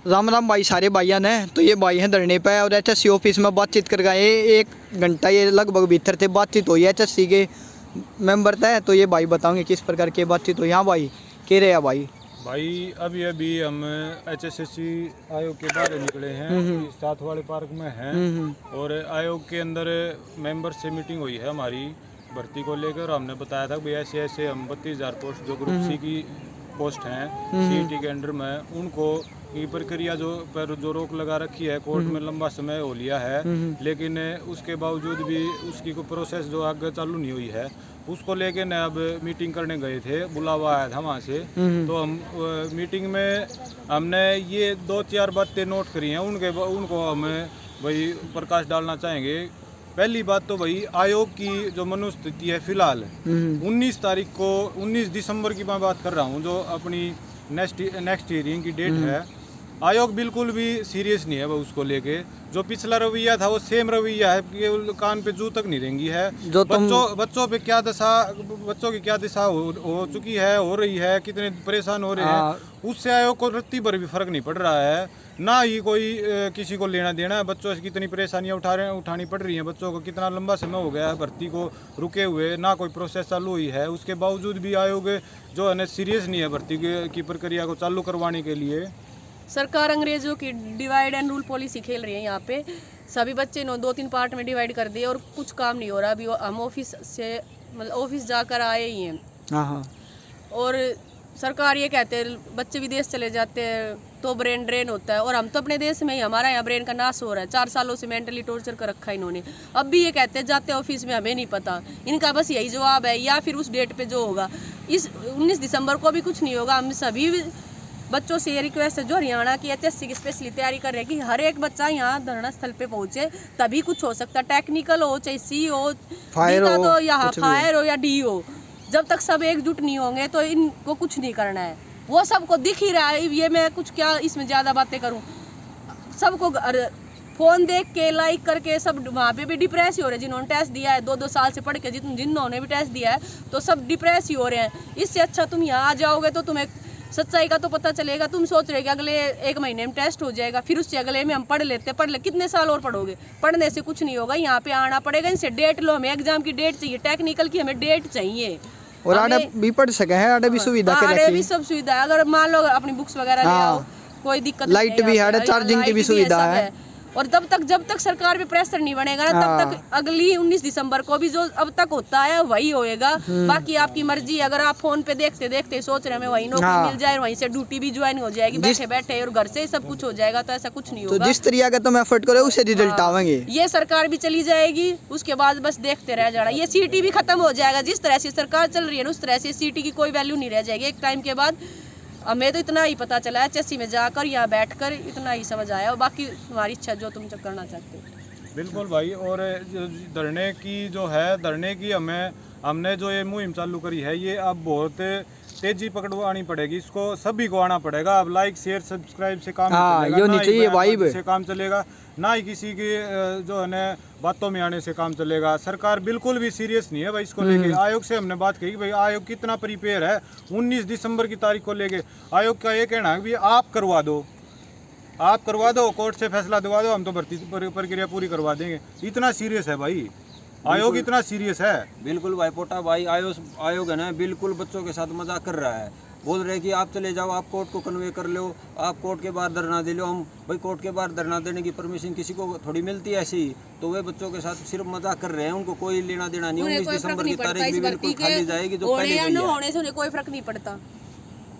राम राम भाई सारे भाइयों ने। तो ये भाई हैं धरने पे और एचएससी ऑफिस में बातचीत कर गए। 1 घंटा ये लगभग भीतर थे, बातचीत हुई एचएससी के मेंबर थे। तो ये भाई बताओगे किस प्रकार की बातचीत हुई। हाँ भाई कह रहे हैं भाई अभी अभी हम एचएससी आयोग के बाहर निकले हैं, साथ वाले पार्क में हैं। और आयोग के अंदर मेंबर से मीटिंग हुई है हमारी भर्ती को लेकर। हमने बताया था कि ऐसे ऐसे हम 32,000 पोस्ट जो ग्रुप सी की पोस्ट हैं सीईटी के अंडर में, उनको की प्रक्रिया जो रोक लगा रखी है, कोर्ट में लंबा समय हो लिया है, लेकिन उसके बावजूद भी उसकी कोई प्रोसेस जो आगे चालू नहीं हुई है, उसको लेके न अब मीटिंग करने गए थे, बुलावा आया था वहाँ से। तो हम मीटिंग में हमने ये 2-4 बातें नोट करी हैं, उनको हम भाई प्रकाश डालना चाहेंगे। पहली बात तो भाई आयोग की जो मनोस्थिति है फिलहाल 19 तारीख को 19 दिसंबर की मैं बात कर रहा हूँ, जो अपनी नेक्स्ट हियरिंग की डेट है, आयोग बिल्कुल भी सीरियस नहीं है वो उसको लेके। जो पिछला रवैया था वो सेम रवैया है, ये कान पे जू तक नहीं रहेंगी है। बच्चों पे क्या दशा, बच्चों की क्या दिशा हो चुकी है, हो रही है, कितने परेशान हो रहे हैं, उससे आयोग को रत्ती भर भी फर्क नहीं पड़ रहा है। ना ही कोई किसी को लेना देना है। बच्चों से कितनी परेशानियां उठानी पड़ रही हैं, बच्चों को कितना लंबा समय हो गया है भर्ती को रुके हुए, ना कोई प्रोसेस चालू हुई है। उसके बावजूद भी आयोग जो है ना सीरियस नहीं है भर्ती की प्रक्रिया को चालू करवाने के लिए। सरकार अंग्रेजों की डिवाइड एंड रूल पॉलिसी खेल रही है। यहाँ पे सभी बच्चे 2-3 पार्ट में डिवाइड कर दिए और कुछ काम नहीं हो रहा। अभी हम ऑफिस से मतलब ऑफिस जाकर आए ही हैं और सरकार ये कहते हैं बच्चे विदेश चले जाते हैं तो ब्रेन ड्रेन होता है, और हम तो अपने देश में ही, हमारा यहाँ ब्रेन का नाश हो रहा है। 4 सालों से मेंटली टॉर्चर कर रखा है इन्होंने। अब भी ये कहते हैं जाते ऑफिस में हमें नहीं पता। इनका बस यही जवाब है, या फिर उस डेट पे जो होगा, इस 19 दिसंबर को भी कुछ नहीं होगा। हम सभी बच्चों से ये रिक्वेस्ट है जो हरियाणा की एचएससी की स्पेशली तैयारी कर रहे हैं कि हर एक बच्चा यहाँ धरना स्थल पे पहुंचे, तभी कुछ हो सकता है। टेक्निकल हो, चाहे सी हो, फायर हो, या फायर हो या डी हो, जब तक सब एकजुट नहीं होंगे तो इनको कुछ नहीं करना है। वो सबको दिख ही रहा है। ये मैं कुछ क्या इसमें ज़्यादा बातें करूँ, सबको फ़ोन देख के लाइक करके सब वहाँ पे भी डिप्रेस ही हो रहे हैं। जिन्होंने टेस्ट दिया है 2-2 साल से पढ़ के, जिन्होंने भी टेस्ट दिया है, तो सब डिप्रेस ही हो रहे हैं। इससे अच्छा तुम यहाँ आ जाओगे तो तुम्हें सच्चाई का तो पता चलेगा। तुम सोच रहे कि अगले 1 महीने में टेस्ट हो जाएगा, फिर उससे अगले में हम पढ़ ले कितने साल और पढ़ोगे? पढ़ने से कुछ नहीं होगा। यहाँ पे आना पड़ेगा। इनसे डेट लो, हमें एग्जाम की डेट चाहिए, टेक्निकल की हमें डेट चाहिए। और आड़े भी पढ़ सके हैं, आड़े भी सुविधा के आड़े भी सब सुविधा है। अगर मान लो अपनी बुक्स वगैरह ले आओ, कोई दिक्कत नहीं, लाइट भी है, चार्जिंग की भी सुविधा है। और जब तक सरकार पे प्रेशर नहीं बनेगा ना, तब तक अगली 19 दिसंबर को भी जो अब तक होता है वही होएगा। बाकी आपकी मर्जी। अगर आप फोन पे देखते देखते सोच रहे हैं वही नौकरी मिल जाए, वहीं से ड्यूटी भी ज्वाइन हो जाएगी बैठे बैठे, और घर से सब कुछ हो जाएगा, तो ऐसा कुछ नहीं होगा। तो जिस तरीके का तुम एफर्ट करो उससे रिजल्ट आएंगे। ये सरकार भी चली जाएगी, उसके बाद बस देखते रह जाना। ये सीटी भी खत्म हो जाएगा। जिस तरह से सरकार चल रही है ना, उस तरह से सीटी की कोई वैल्यू नहीं रह जाएगी एक टाइम के बाद। हमें तो इतना ही पता चला है एचएससी में जाकर, यहाँ बैठकर इतना ही समझ आया, और बाकी तुम्हारी इच्छा जो तुम करना चाहते हो। बिल्कुल भाई। और धरने की हमने जो ये मुहिम चालू करी है, ये अब बहुत तेजी पकड़वानी पड़ेगी। इसको सभी को आना पड़ेगा। अब लाइक शेयर सब्सक्राइब से काम चलेगा, ना ही किसी की जो है ना बातों में आने से काम चलेगा। सरकार बिल्कुल भी सीरियस नहीं है भाई इसको लेके। आयोग से हमने बात की कि भाई आयोग कितना प्रिपेयर है 19 दिसंबर की तारीख को लेके। आयोग का ये कहना है कि आप करवा दो, कोर्ट से फैसला दिलवा दो, हम तो भर्ती प्रक्रिया पूरी करवा देंगे। इतना सीरियस है भाई आयोग, इतना सीरियस है। बिल्कुल भाई पोटा भाई, आयोग है ना बिल्कुल बच्चों के साथ मजाक कर रहा है। बोल रहे कि आप चले जाओ, आप कोर्ट को कन्वे कर लो, आप कोर्ट के बाहर धरना दे लो। हम भाई कोर्ट के बाहर धरना देने की परमिशन किसी को थोड़ी मिलती है ऐसे ही। तो वे बच्चों के साथ सिर्फ मजाक कर रहे हैं, उनको कोई लेना देना नहीं। 19 दिसंबर की तारीख भी बिल्कुल खाली जाएगी, जो पहले होने से उन्हें कोई फर्क नहीं पड़ता।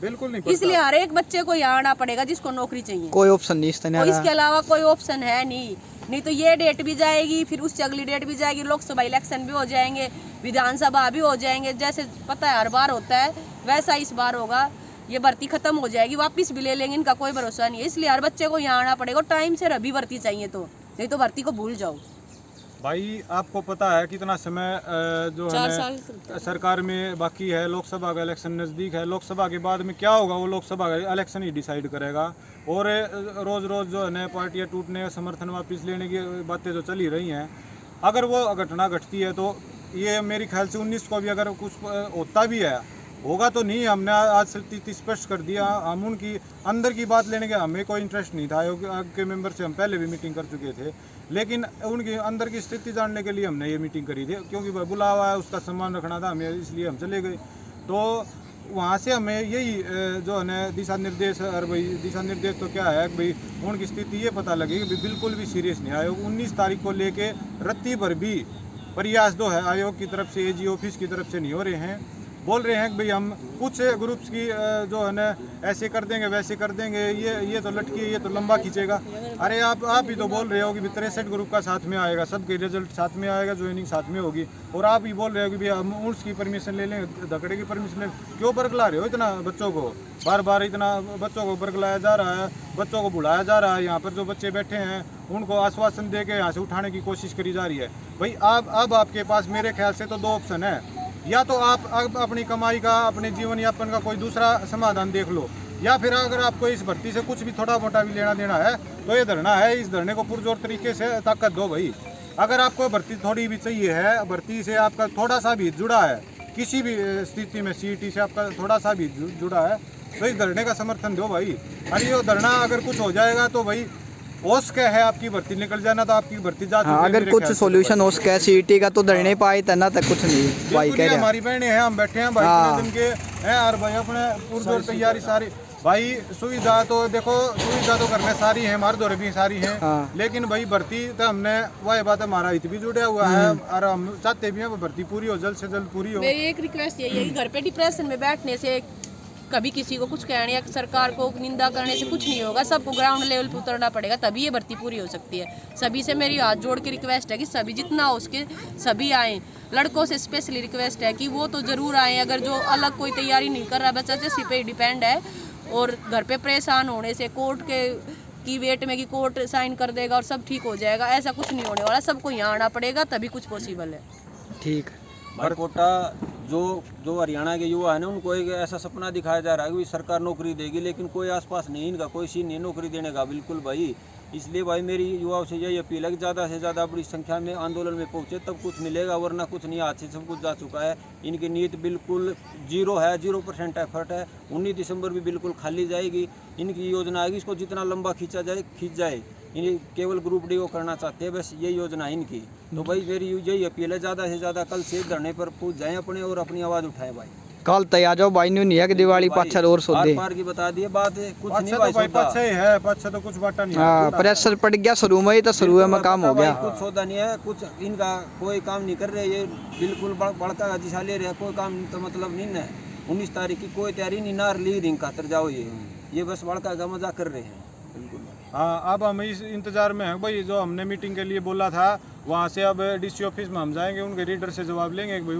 बिल्कुल नहीं पड़ता। इसलिए हर एक बच्चे को यहाँ आना पड़ेगा जिसको नौकरी चाहिए। कोई ऑप्शन नहीं इसके अलावा कोई ऑप्शन है नहीं तो ये डेट भी जाएगी, फिर उससे अगली डेट भी जाएगी, लोकसभा इलेक्शन भी हो जाएंगे, विधानसभा भी हो जाएंगे। जैसे पता है हर बार होता है, वैसा इस बार होगा। ये भर्ती खत्म हो जाएगी, वापस भी ले लेंगे, इनका कोई भरोसा नहीं है। इसलिए हर बच्चे को यहाँ आना पड़ेगा। टाइम से रबी भर्ती चाहिए, तो नहीं तो भर्ती को भूल जाओ। भाई आपको पता है कितना समय जो है सरकार में बाकी है। लोकसभा का इलेक्शन नज़दीक है। लोकसभा के बाद में क्या होगा वो लोकसभा का इलेक्शन ही डिसाइड करेगा। और रोज़ जो है ना पार्टियाँ टूटने, समर्थन वापस लेने की बातें जो चली रही हैं, अगर वो घटना घटती है तो ये मेरे ख्याल से 19 को भी अगर कुछ होता भी है होगा तो नहीं, हमने आज से स्पष्ट कर दिया। हम उनकी अंदर की बात लेने के हमें कोई इंटरेस्ट नहीं था। आयोग के मेंबर से हम पहले भी मीटिंग कर चुके थे, लेकिन उनकी अंदर की स्थिति जानने के लिए हमने ये मीटिंग करी थी, क्योंकि बुलावा है, उसका सम्मान रखना था हमें, इसलिए हम चले गए। तो वहाँ से हमें यही जो है ना दिशा निर्देश, और भाई दिशा निर्देश तो क्या है भाई, उनकी स्थिति ये पता लगी कि बिल्कुल भी सीरियस नहीं। आयोग 19 तारीख को लेके रत्ती भर भी प्रयास जो है आयोग की तरफ से, एजी ऑफिस की तरफ से नहीं हो रहे हैं। बोल रहे हैं कि भाई हम कुछ ग्रुप्स की जो है ना ऐसे कर देंगे वैसे कर देंगे, ये तो लटकी है, ये तो लंबा खींचेगा। अरे आप ही तो बोल रहे हो कि 63 ग्रुप का साथ में आएगा, सबके रिजल्ट साथ में आएगा, ज्वाइनिंग साथ में होगी, और आप ही बोल रहे हो कि भाई हम उर्स की परमिशन ले लें, धकड़े की परमिशन ले। क्यों बरगला रहे हो इतना बच्चों को? बार बार इतना बच्चों को बरगलाया जा रहा है, बच्चों को बुलाया जा रहा है। यहाँ पर जो बच्चे बैठे हैं उनको आश्वासन दे के यहाँ से उठाने की कोशिश करी जा रही है। भाई अब आपके पास मेरे ख्याल से तो 2 ऑप्शन है, या तो आप अपनी कमाई का, अपने जीवन यापन का कोई दूसरा समाधान देख लो, या फिर अगर आपको इस भर्ती से कुछ भी थोड़ा मोटा भी लेना देना है तो ये धरना है, इस धरने को पुरजोर तरीके से ताकत दो भाई। अगर आपको भर्ती थोड़ी भी चाहिए है, भर्ती से आपका थोड़ा सा भी जुड़ा है, किसी भी स्थिति में सीईटी से आपका थोड़ा सा भी जुड़ा है, तो इस धरने का समर्थन दो भाई। अरे ये धरना अगर कुछ हो जाएगा तो भाई ओस क्या है, आपकी भर्ती निकल जाना तो आपकी भर्ती जा चुकी है। अगर कुछ सॉल्यूशन ओस क्या सीईटी का तो धरने पाए तना तक कुछ नहीं भाई कह रहे हैं। हमारी बहनें हैं, हम बैठे हैं भाई पूरे दिन के हैं, और भाई अपने पुरजोर तैयारी सारी भाई। सुविधा तो देखो, सुविधा तो करने सारी है, हमारे दौरे भी सारी हैं, लेकिन भाई भर्ती तो हमने वही बात, हमारा हित भी जुड़ा हुआ है और हम चाहते भी हैं भर्ती पूरी हो, जल्द से जल्द पूरी हो। मेरी एक रिक्वेस्ट यही है कि घर पे डिप्रेशन में बैठने से, कभी किसी को कुछ कहने या सरकार को निंदा करने से कुछ नहीं होगा। सबको ग्राउंड लेवल पर उतरना पड़ेगा, तभी ये भर्ती पूरी हो सकती है। सभी से मेरी हाथ जोड़ के रिक्वेस्ट है कि सभी जितना हो उसके सभी आएँ। लड़कों से स्पेशली रिक्वेस्ट है कि वो तो ज़रूर आएँ, अगर जो अलग कोई तैयारी नहीं कर रहा, बच्चा जैसे पे डिपेंड है, और घर पे परेशान होने से कोर्ट की वेट में कि कोर्ट साइन कर देगा और सब ठीक हो जाएगा, ऐसा कुछ नहीं होने वाला। सबको यहाँ आना पड़ेगा, तभी कुछ पॉसिबल है। ठीक। भाई कोटा जो हरियाणा के युवा है ना, उनको एक ऐसा सपना दिखाया जा रहा है कि सरकार नौकरी देगी, लेकिन कोई आसपास नहीं, इनका कोई सीन नहीं नौकरी देने का बिल्कुल भाई। इसलिए भाई मेरी युवाओं से यही अपील है कि ज़्यादा से ज़्यादा बड़ी संख्या में आंदोलन में पहुँचे, तब कुछ मिलेगा, वरना कुछ नहीं, हाथ से सब कुछ जा चुका है। इनकी नीयत बिल्कुल 0 है, 0% एफर्ट है। 19 दिसंबर भी बिल्कुल खाली जाएगी। इनकी योजना आएगी, इसको जितना लंबा खींचा जाए खींच जाए। इन्हें केवल ग्रुप डी को करना चाहते हैं, बस यही योजना है इनकी। तो भाई मेरी यही अपील है, ज़्यादा से ज़्यादा कल से धरने पर पहुँच जाएँ अपने, और अपनी आवाज़ उठाएं भाई। कल तैयार जाओ भाई, नहीं है कि दिवाली पाछर और सोदे पार की बता दिए बात है, कुछ नहीं तो भाई, पाछा ही है, पाछा तो कुछ बाटा नहीं है। हाँ, प्रेशर पड़ गया शुरू में ही, तो शुरू में काम हो गया। कुछ सौदा नहीं है, कुछ इनका कोई काम नहीं कर रहे, ये बिल्कुल बड़का दिशा ले रहे, कोई काम तो मतलब नहीं है। 19 तारीख की कोई तैयारी नहीं, नार ली रिंग खातर जाओ, ये बस बड़का का मजाक कर रहे हैं बिल्कुल। हाँ, अब हम इस इंतजार में हैं भाई, जो हमने मीटिंग के लिए बोला था वहाँ से अब डीसी ऑफिस में हम जाएंगे, उनके रीडर से जवाब लेंगे कि भाई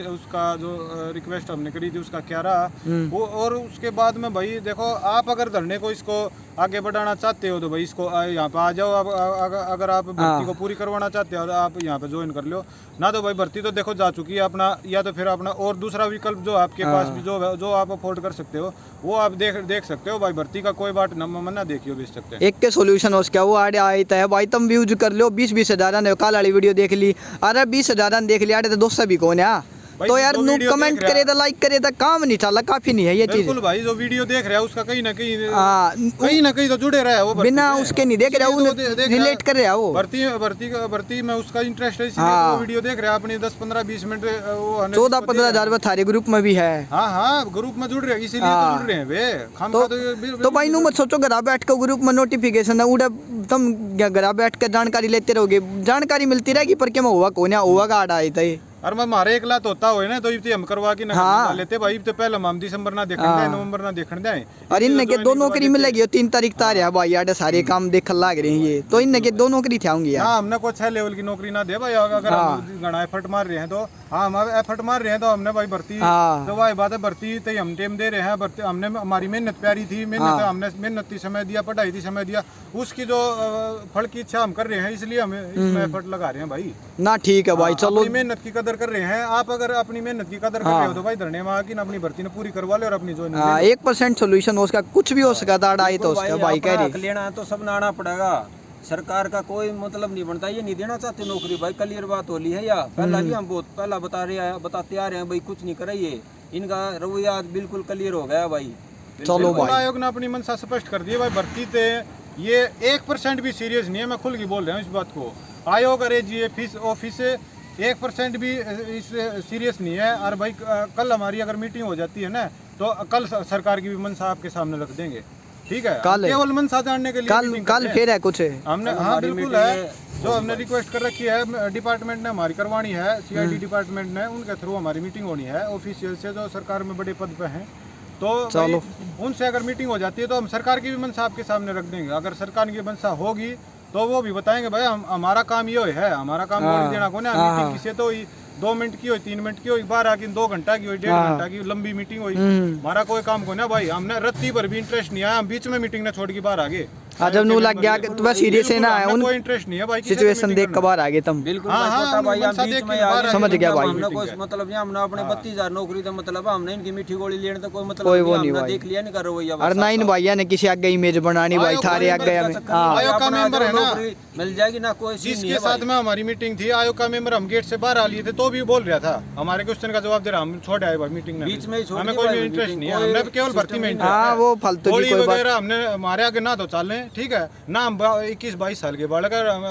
उसका जो रिक्वेस्ट हमने करी थी उसका क्या रहा वो। और उसके बाद में भाई देखो, आप अगर धरने को इसको आगे बढ़ाना चाहते हो तो भाई इसको यहाँ पे आ जाओ। अगर आप भर्ती को पूरी करवाना चाहते हो तो आप यहाँ पे ज्वाइन कर लो ना। तो भाई भर्ती तो देखो जा चुकी है अपना, या तो फिर अपना और दूसरा विकल्प जो आपके पास भी जो आप अफोर्ड कर सकते हो वो आप देख सकते हो भाई। भर्ती का कोई बात मना देखियो बेच सकते हैं। एक के सॉल्यूशन हो उसका वो आड़े आता है भाई, तुम व्यूज कर लो 20-20 हजार ने काल वाली वीडियो देख ली, अरे 20 हजार देख लिया तो दोस्त भी कौन है। तो यार नू कमेंट करे तो लाइक करे तो काम नहीं चला, काफी नहीं है ये चीज। बिल्कुल भाई, जो वीडियो देख रहा है उसका कहीं ना कहीं तो जुड़े रहा है वो, बिना उसके नहीं देख रहा, वो रिलेट कर रहा है वो भर्ती में उसका इंटरेस्ट है, इसलिए वो वीडियो देख रहा है अपनी 10-15-20 मिनट। वो 14-15 हजार थारे ग्रुप में भी है। हाँ, ग्रुप में जुड़ रहे हैं, इसीलिए तो जुड़ रहे हैं वे। तो भाई नू मत सोचो घर बैठ के ग्रुप में नोटिफिकेशन है उड़ा, तुम घर बैठ के जानकारी लेते रहोगे, जानकारी मिलती रहेगी पर क्या हुआ कौन है, हुआ का आड़ा आई था। और हमारे एक लात होता हो ना तो इतने हम करवा के ना लेते भाई। तो पहले हम दिसंबर ना देखने जाए, नवंबर ना देखने जाए। और इनने के 2 नौकरी मिलेगी, 3 तारीख तारे है भाई, यार सारे काम देखने लग रहे हैं ये, तो इनने के 2 नौकरी थे होंगी यार। हाँ, हमने कुछ 6 लेवल की नौकरी ना दे भाई, अगर हम घना एफर्ट मार रहे हैं तो। हाँ, हम एफर्ट मार रहे हैं तो हमने भाई भर्ती तो भाई बात है, भर्ती तो हम टेम दे रहे हैं। भर्ती हमने, हमारी मेहनत प्यारी थी, मेहनत हमने मेहनत की समय दिया, पढ़ाई थी समय दिया, उसकी जो फल की इच्छा हम कर रहे हैं, इसलिए हम इसमें एफर्ट लगा रहे हैं भाई ना। ठीक है भाई, चलो मेहनत की कदर कर रहे हैं। आप अगर अपनी मेहनत की कदर कर रहे हो तो भाई धरने में आके अपनी भर्ती ने पूरी करवा ले और अपनी जो 1% सोल्यूशन हो उसका, कुछ भी हो सका था आई तो उसका भाई कह रही लेना है तो सब ना आना पड़ेगा। सरकार का कोई मतलब नहीं बनता, ये नहीं देना चाहते नौकरी भाई, क्लियर बात होली है। या पहला भी हम बहुत पहला बताते आ रहे हैं भाई, कुछ नहीं कराइए। इनका रवैया आज बिल्कुल क्लियर हो गया भाई। चलो बिल्कुल भाई। आयोग ने अपनी मंशा स्पष्ट कर दी है भाई, भर्ती थे ये 1% भी सीरियस नहीं है, मैं खुल के बोल रहा हूँ इस बात को। आयोग अरे जी फीस ऑफिस 1% भी इस सीरियस नहीं है। और भाई कल हमारी अगर मीटिंग हो जाती है ना तो कल सरकार की भी मंशा आपके सामने रख देंगे, ठीक है। कल है। केवल मंशा जानने के लिए कल meeting कल करते हैं। फिर है कुछ हमने हाँ हमारी बिल्कुल meeting है, है। जो हमने रिक्वेस्ट कर रखी है डिपार्टमेंट ने हमारी करवानी है, सीआईडी डिपार्टमेंट ने, उनके थ्रू हमारी मीटिंग होनी है ऑफिशियल से जो सरकार में बड़े पद पे हैं। तो भाई, चलो। उनसे अगर मीटिंग हो जाती है तो हम सरकार की भी मंशा आपके सामने रख देंगे। अगर सरकार की मंशा होगी तो वो भी बताएंगे भाई हमारा काम ये है, हमारा काम हाँ। गोली देना को ना। हाँ। मीटिंग किसी तो 2 मिनट की हुई, 3 मिनट की हुई, 12 की 2 घंटा की हुई, 1.5 हाँ। घंटा की लंबी मीटिंग हुई, हम्म। हमारा कोई काम को ना भाई। हमने रत्ती पर भी इंटरेस्ट नहीं आया, हम बीच में मीटिंग ने छोड़ के बाहर आ गए। हाँ जब नू लग गया कि तुम्हें सीरियस है ना बिल्कुल, उन हमें कोई इंटरेस्ट नहीं है भाई किसी से सिचुएशन meeting देख करने के बाहर आ गए तुम। बिल्कुल हाँ, भाई, हाँ, पता भाई, हम मंशा बीच देख में के आ बाहर गए। आ समझ गया भाई। हमने कोई मीटिंग है। मतलब नहीं, हमने अपने 32,000 नौकरी तो मतलब हमने इनकी मीठी गोली लेने तो कोई मतलब कोई वो नहीं, नहीं हमने भाई। देख लिया नहीं कर रवैया। और ना इन भैया ने किसी आगे इमेज बनानी भाई आयोग थारे का आगे मेंबर हमें। का हाँ आयोग का अपना मेंबर है ना। नौकरी मिल जाएगी ना, कोई सीन नहीं जिसके है साथ भाई। में हमारी मीटिंग थी आयोग का मेंबर, हम गेट से बाहर आ लिए थे तो भी बोल रहा था, हमारे क्वेश्चन का जवाब दे रहा, हम छोड़ आए भाई मीटिंग में। बीच में ही छोड़ हमें दी कोई भाई इंटरेस्ट meeting, नहीं है, कोई हमने केवल भर्ती system में नहीं इंटरेस्ट हाँ वो फालतू की गोली कोई बात। वगैरह हमने हमारे आगे ना तो चले, ठीक है ना। हम 21-22 साल के बालक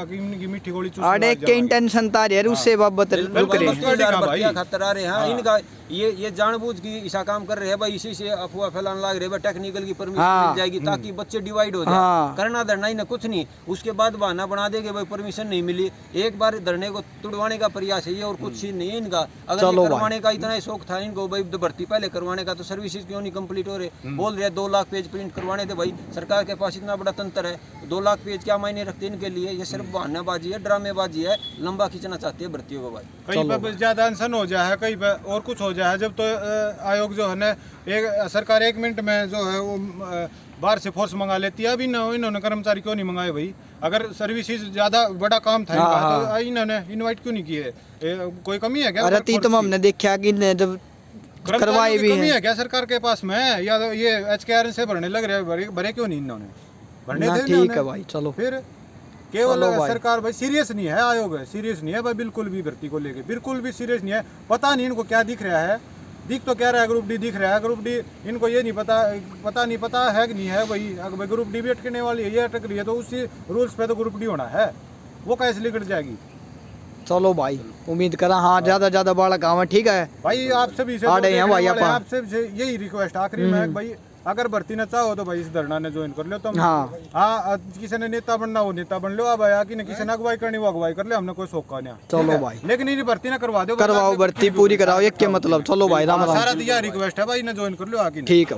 की मीठी गोली चूस अरे के इंटेंशन तार यार उससे बाबत बिल्कुल रुक रहे भाई, हैं। 32,000 भाई। भर्तियां खतर आ रहे हैं। हाँ। इनका ये जानबूझ की ऐसा काम कर रहे हैं भाई, इसी से अफवाह फैलाने लग रहे हैं। टेक्निकल की परमिशन हाँ। मिल जाएगी ताकि बच्चे डिवाइड हो हाँ। जाए। करना धरना ही ना कुछ नहीं, उसके बाद बहाना बना देंगे भाई परमिशन नहीं मिली। एक बार धरने को तुड़वाने का प्रयास है ये, और कुछ चीज नहीं है इनका। अगर चलो ये भाई। करवाने का इतना ही शौक था इनको भाई भर्ती पहले करवाने का, तो सर्विसेज क्यों नहीं कंप्लीट हो रहे। बोल रहे 2 लाख पेज प्रिंट करवाने थे भाई, सरकार के पास इतना बड़ा तंत्र है, 2 लाख पेज क्या मायने रखते हैं इनके लिए। ये सिर्फ बहानाबाजी है, ड्रामेबाजी है, लंबा खींचना चाहते हैं भर्तियों को भाई। कहीं पे ज्यादा अनशन हो जाए, कहीं पे और कुछ हो जाए। जब तो आयोग जो है ना, एक सरकार 1 मिनट में जो है वो बाहर से फोर्स मंगा लेती है। अभी इन्होंने कर्मचारी क्यों नहीं मंगाए भाई? अगर सर्विसेज ज्यादा बड़ा काम था इनका, हाँ, तो इन्होंने इनवाइट क्यों नहीं किए? कोई कमी है क्या? अरे workforce तुम की? हमने देखा कि जब कर्मचारियों करवाए की भी कमी हैं। है क्या सरकार के पास में? या तो ये HKR से भरने लग रहे हैं, भरे क्यों नहीं इन्होंने? भरने ना थे ठीक है इन्होंने। भाई चलो। फिर केवल चलो भाई। सरकार भाई सीरियस नहीं है, आयोग है सीरियस नहीं है भाई, बिल्कुल भी भर्ती को लेके बिल्कुल भी सीरियस नहीं है। पता नहीं इनको क्या दिख रहा है, दिख तो क्या रहा है, ग्रुप डी दिख रहा है। ग्रुप डी इनको ये नहीं पता है कि नहीं है भाई। अगर ग्रुप डी भी अटकने वाली है, ये अटक रही है तो उसी रूल्स पे तो ग्रुप डी होना है, वो कैसे लिखट जाएगी चलो भाई उम्मीद करा हाँ ज्यादा बड़ा काम है ठीक है भाई। आपसे भी आ रहे हैं भाई अपन। आपसे भी यही रिक्वेस्ट आखिरी में भाई, अगर भर्ती न चाहो तो भाई इस धरना ने ज्वाइन कर लो तुम। हाँ। हाँ, किसी ने नेता बनना हो नेता बन लो, अब आया कि किसी ने अगुवाई करनी वो अगुवाई कर ले, हमने कोई शौक का नहीं। चलो ठीक है? भाई। लेकिन ये भर्ती ना करवा दो, करवाओ भर्ती पूरी कराओ एक के मतलब। चलो भाई राम राम। सारा दिया रिक्वेस्ट है भाई, ना ज्वाइन कर लो आके। ठीक है।